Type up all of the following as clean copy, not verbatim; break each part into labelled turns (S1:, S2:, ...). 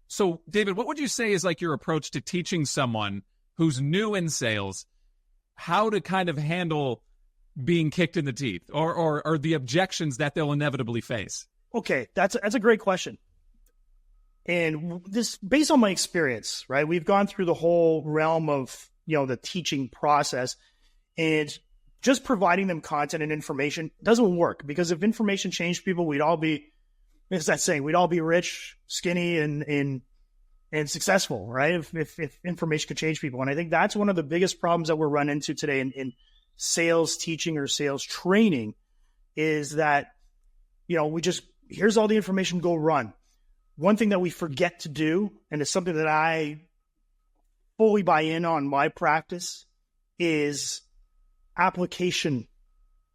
S1: So, David, what would you say is like your approach to teaching someone who's new in sales how to kind of handle being kicked in the teeth or the objections that they'll inevitably face?
S2: Okay, that's a great question. And this, based on my experience, right? We've gone through the whole realm of, the teaching process, and just providing them content and information doesn't work, because if information changed people, we'd all be, it's that saying, we'd all be rich, skinny, and successful, right? If information could change people. And I think that's one of the biggest problems that we're running into today in sales teaching or sales training, is that, here's all the information, go run. One thing that we forget to do, and it's something that I fully buy in on my practice, is application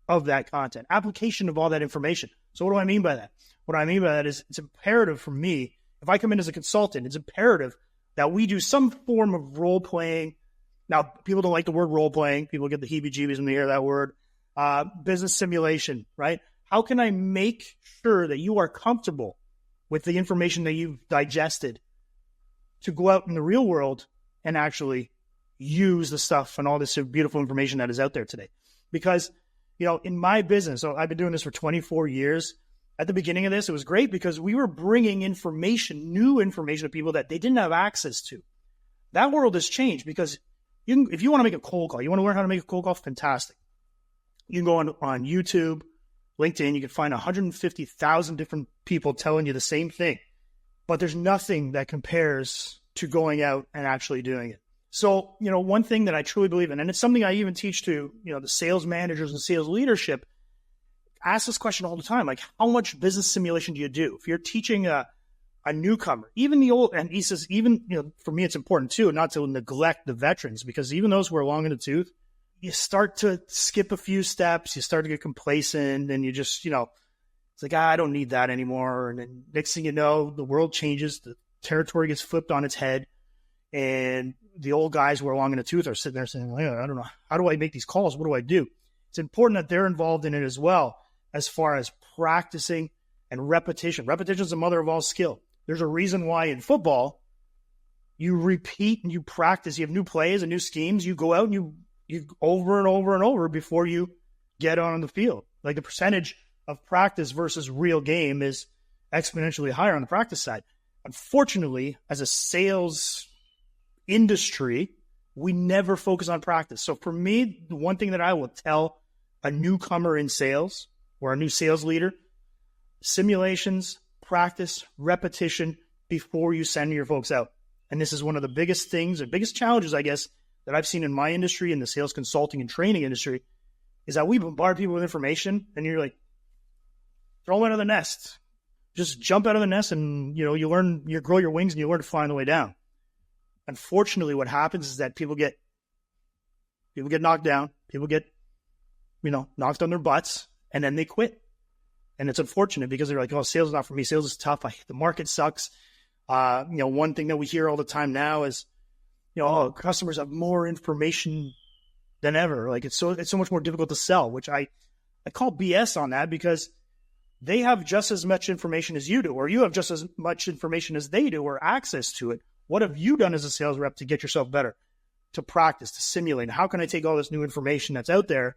S2: of that content, application of all that information. So what do I mean by that? What I mean by that is it's imperative for me, if I come in as a consultant, it's imperative that we do some form of role playing. Now, people don't like the word role playing. People get the heebie-jeebies when they hear that word. Business simulation, right? How can I make sure that you are comfortable with the information that you've digested to go out in the real world and actually use the stuff and all this beautiful information that is out there today? Because, in my business, so I've been doing this for 24 years. At the beginning of this, it was great because we were bringing information, new information to people that they didn't have access to. That world has changed, because if you want to make a cold call, you want to learn how to make a cold call, fantastic. You can go on YouTube, LinkedIn, you can find 150,000 different people telling you the same thing, but there's nothing that compares to going out and actually doing it. So, one thing that I truly believe in, and it's something I even teach to, the sales managers and sales leadership, ask this question all the time, like, how much business simulation do you do? If you're teaching a newcomer, even the old, and he says, even, for me, it's important too, not to neglect the veterans, because even those who are long in the tooth, you start to skip a few steps, you start to get complacent, and you just, it's like, I don't need that anymore. And then next thing you know, the world changes, the territory gets flipped on its head, and the old guys who are long in the tooth are sitting there saying, I don't know, how do I make these calls? What do I do? It's important that they're involved in it as well, as far as practicing and repetition. Repetition is the mother of all skill. There's a reason why in football, you repeat and you practice. You have new plays and new schemes. You go out and you over and over and over before you get on the field. Like, the percentage of practice versus real game is exponentially higher on the practice side. Unfortunately, as a sales industry, we never focus on practice. So for me, the one thing that I will tell a newcomer in sales or a new sales leader, simulations, practice, repetition before you send your folks out. And this is one of the biggest things, the biggest challenges, I guess, that I've seen in my industry, in the sales consulting and training industry, is that we bombard people with information, and you're like, throw them out of the nest. Just jump out of the nest, and you learn, you grow your wings, and you learn to fly on the way down. Unfortunately, what happens is that people get knocked down, people get, knocked on their butts, and then they quit. And it's unfortunate, because they're like, oh, sales is not for me. Sales is tough. The market sucks. One thing that we hear all the time now is, oh, customers have more information than ever. Like, it's so much more difficult to sell, which I call BS on that, because they have just as much information as you do, or you have just as much information as they do, or access to it. What have you done as a sales rep to get yourself better, to practice, to simulate? How can I take all this new information that's out there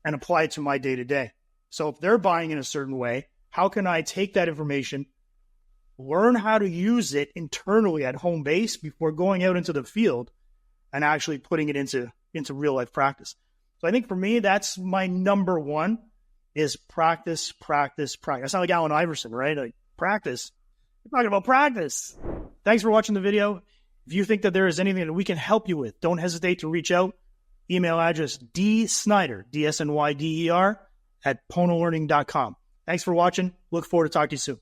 S2: and apply it to my day-to-day? So if they're buying in a certain way, how can I take that information, learn how to use it internally at home base before going out into the field and actually putting it into real life practice? So I think for me, that's my number one, is practice, practice, practice. I sound like Allen Iverson, right? Like, practice. We're talking about practice. Thanks for watching the video. If you think that there is anything that we can help you with, don't hesitate to reach out. Email address dsnyder, DSNYDER, @ponolearning.com. Thanks for watching. Look forward to talking to you soon.